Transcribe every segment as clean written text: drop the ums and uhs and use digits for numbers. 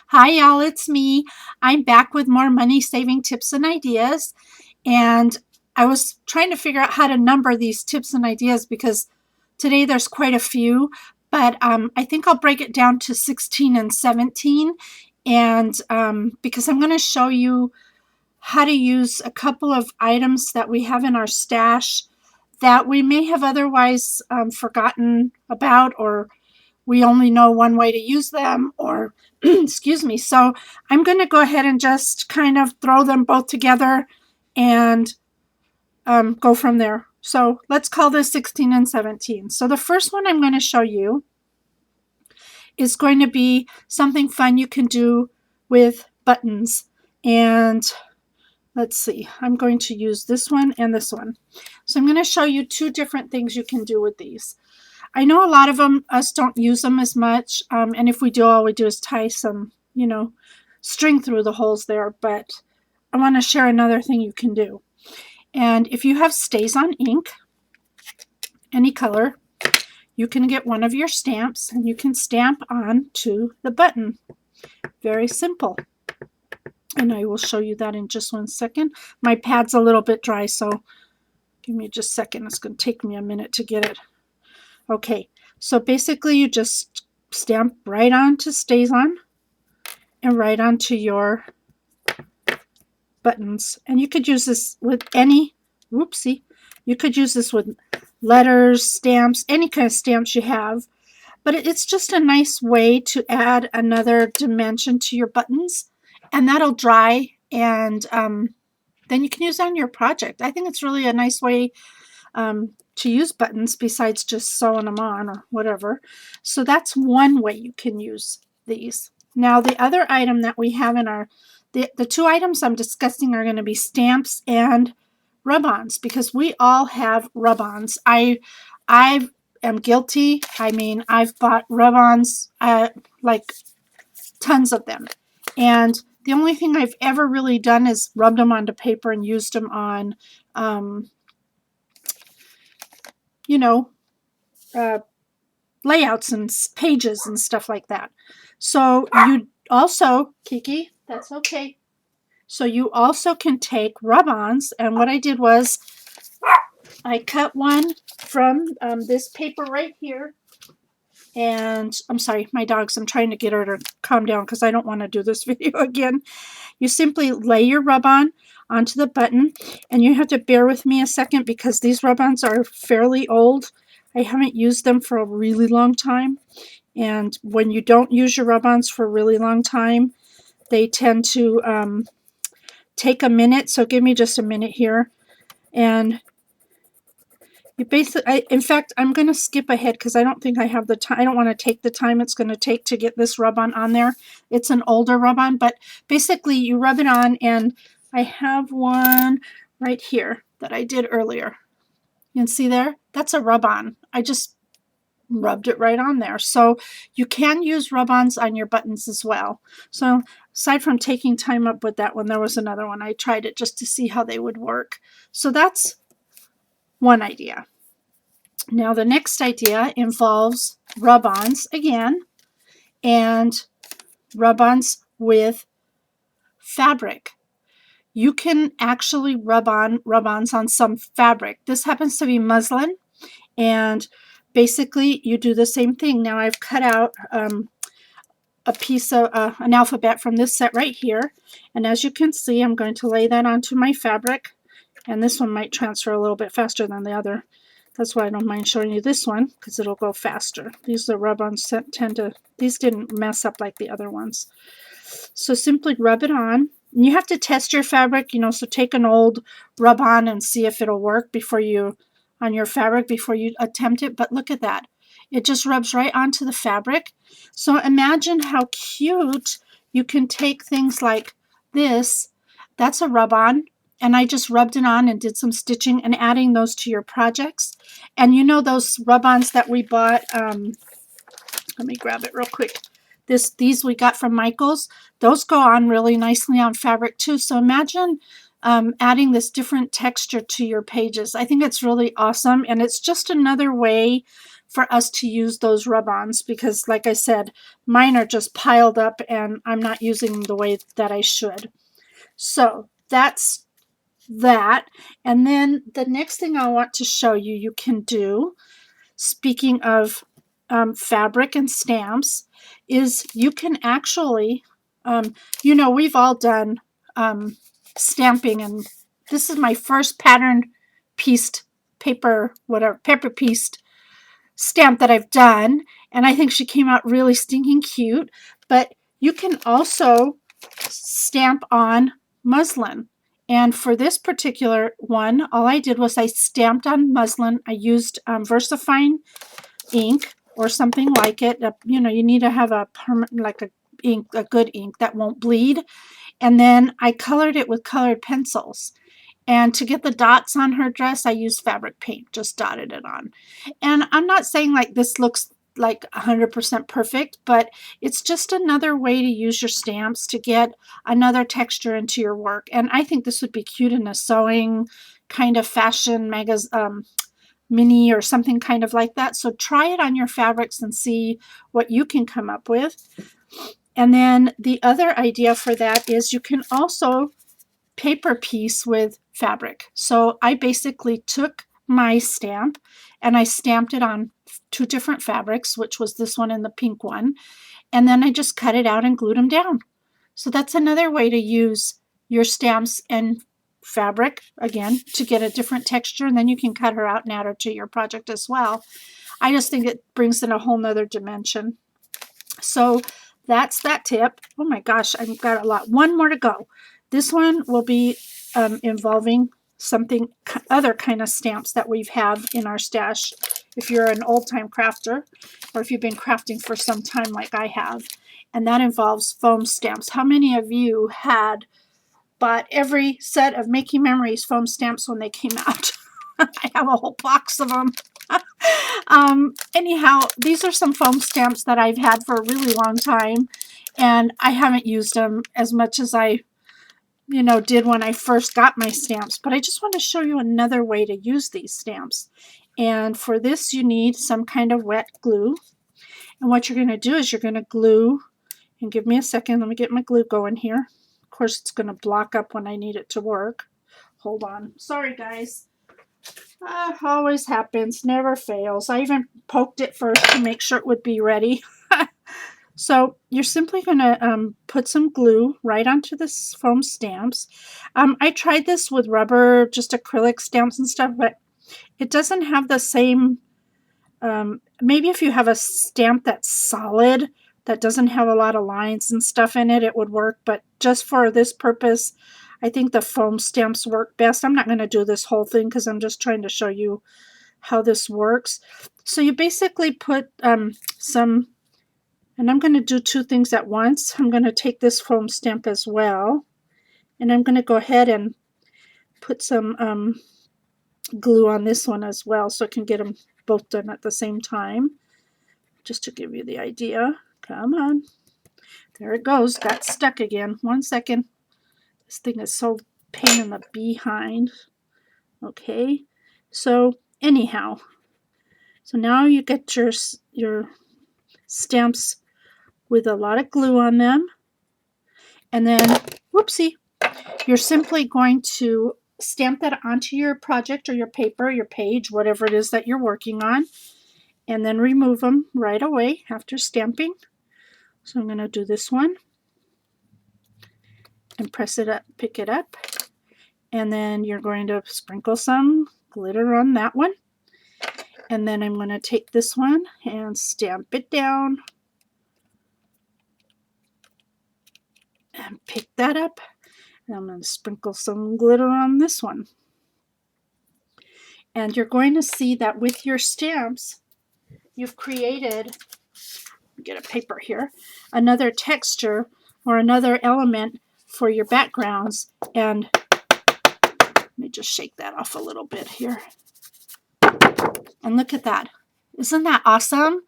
Hi, y'all, it's me. I'm back with more money saving tips and ideas. And I was trying to figure out how to number these tips and ideas because today there's quite a few, but I think I'll break it down to 16 and 17. And because I'm going to show you how to use a couple of items that we have in our stash that we may have otherwise forgotten about, or we only know one way to use them, or excuse me. So I'm going to go ahead and just kind of throw them both together and go from there. So let's call this 16 and 17. So the first one I'm going to show you is going to be something fun you can do with buttons. And let's see, I'm going to use this one and this one. So I'm going to show you two different things you can do with these. I know a lot of us don't use them as much, and if we do, all we do is tie some, string through the holes there, but I want to share another thing you can do. And if you have StazOn ink, any color, you can get one of your stamps and you can stamp on to the button. Very simple. And I will show you that in just 1 second. My pad's a little bit dry, so give me just a second. It's going to take me a minute to get it. Okay, so basically you just stamp right onto StazOn and right onto your buttons. And you could use this with any, you could use this with letters, stamps, any kind of stamps you have. But it's just a nice way to add another dimension to your buttons, and that'll dry, and then you can use it on your project. I think it's really a nice way to use buttons besides just sewing them on or whatever. So that's one way you can use these. Now the other item that we have in our, the two items I'm discussing are going to be stamps and rub-ons, because we all have rub-ons. I am guilty. I mean, I've bought rub-ons, like tons of them. And the only thing I've ever really done is rubbed them onto paper and used them on layouts and pages and stuff like that. So you also, Kiki, that's okay. So you also can take rub-ons, and what I did was I cut one from this paper right here. And I'm sorry, my dogs, I'm trying to get her to calm down because I don't want to do this video again. You simply lay your rub-on onto the button, and you have to bear with me a second because these rub-ons are fairly old. I haven't used them for a really long time, and when you don't use your rub-ons for a really long time, they tend to take a minute. So give me just a minute here. And you basically, in fact, I'm going to skip ahead because I don't think I have the time. I don't want to take the time it's going to take to get this rub-on on there. It's an older rub-on, but basically you rub it on, and I have one right here that I did earlier. You can see there, that's a rub-on. I just rubbed it right on there. So you can use rub-ons on your buttons as well. So aside from taking time up with that one, there was another one. I tried it just to see how they would work. So that's one idea. Now the next idea involves rub-ons again, and rub-ons with fabric. You can actually rub-ons on some fabric. This happens to be muslin, and basically you do the same thing. Now I've cut out a piece of an alphabet from this set right here, and as you can see, I'm going to lay that onto my fabric, and this one might transfer a little bit faster than the other. That's why I don't mind showing you this one, because it'll go faster. These rub-ons tend to, these didn't mess up like the other ones. So simply rub it on. And you have to test your fabric, so take an old rub-on and see if it'll work on your fabric before you attempt it. But look at that. It just rubs right onto the fabric. So imagine how cute you can take things like this. That's a rub-on. And I just rubbed it on and did some stitching and adding those to your projects. And those rub-ons that we bought, let me grab it real quick. These we got from Michael's. Those go on really nicely on fabric too. So imagine adding this different texture to your pages. I think it's really awesome, and it's just another way for us to use those rub-ons because, like I said, mine are just piled up and I'm not using them the way that I should. So that's that. And then the next thing I want to show you, you can do, speaking of fabric and stamps, is you can actually, you know, we've all done stamping, and this is my first patterned pieced paper, whatever, paper pieced stamp that I've done, and I think she came out really stinking cute. But you can also stamp on muslin. And for this particular one, all I did was I stamped on muslin. I used VersaFine ink or something like it. You know, you need to have a permanent, like a good ink that won't bleed. And then I colored it with colored pencils. And to get the dots on her dress, I used fabric paint, just dotted it on. And I'm not saying like this looks like 100% perfect, but it's just another way to use your stamps to get another texture into your work. And I think this would be cute in a sewing kind of fashion magazine, mini or something kind of like that. So try it on your fabrics and see what you can come up with. And then the other idea for that is you can also paper piece with fabric. So I basically took my stamp and I stamped it on 2 different fabrics, which was this one and the pink one. And then I just cut it out and glued them down. So that's another way to use your stamps and fabric, again, to get a different texture. And then you can cut her out and add her to your project as well. I just think it brings in a whole nother dimension. So that's that tip. Oh my gosh, I've got a lot. One more to go. This one will be involving something other kind of stamps that we've had in our stash if you're an old-time crafter or if you've been crafting for some time like I have. And that involves foam stamps. How many of you had bought every set of Making Memories foam stamps when they came out? I have a whole box of them. Anyhow, these are some foam stamps that I've had for a really long time, and I haven't used them as much as I did when I first got my stamps, but I just want to show you another way to use these stamps. And for this, you need some kind of wet glue. And what you're going to do is you're going to glue, and give me a second, let me get my glue going here. Of course, it's going to block up when I need it to work. Hold on. Sorry, guys. Always happens, never fails. I even poked it first to make sure it would be ready. So you're simply going to put some glue right onto this foam stamps. I tried this with rubber, just acrylic stamps and stuff, but it doesn't have the same, maybe if you have a stamp that's solid, that doesn't have a lot of lines and stuff in it, it would work. But just for this purpose, I think the foam stamps work best. I'm not going to do this whole thing because I'm just trying to show you how this works. So you basically put some, and I'm going to do 2 things at once. I'm going to take this foam stamp as well, and I'm going to go ahead and put some glue on this one as well so I can get them both done at the same time, just to give you the idea. Come on. There it goes. Got stuck again. 1 second. This thing is so pain in the behind. Okay. So anyhow, so now you get your stamps with a lot of glue on them. And then, whoopsie, you're simply going to stamp that onto your project or your paper, your page, whatever it is that you're working on, and then remove them right away after stamping. So I'm going to do this one and press it up, pick it up, and then you're going to sprinkle some glitter on that one. And then I'm going to take this one and stamp it down and pick that up. And I'm going to sprinkle some glitter on this one. And you're going to see that with your stamps, you've created, get a paper here, another texture or another element for your backgrounds. And let me just shake that off a little bit here. And look at that. Isn't that awesome?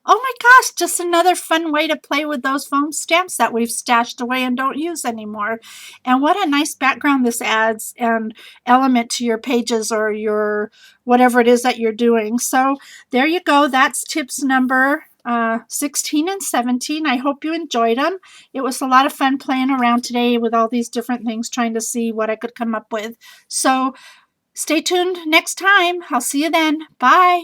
Oh my gosh, just another fun way to play with those foam stamps that we've stashed away and don't use anymore. And what a nice background this adds and element to your pages or your whatever it is that you're doing. So there you go. That's tips number 16 and 17. I hope you enjoyed them. It was a lot of fun playing around today with all these different things, trying to see what I could come up with. So stay tuned next time. I'll see you then. Bye.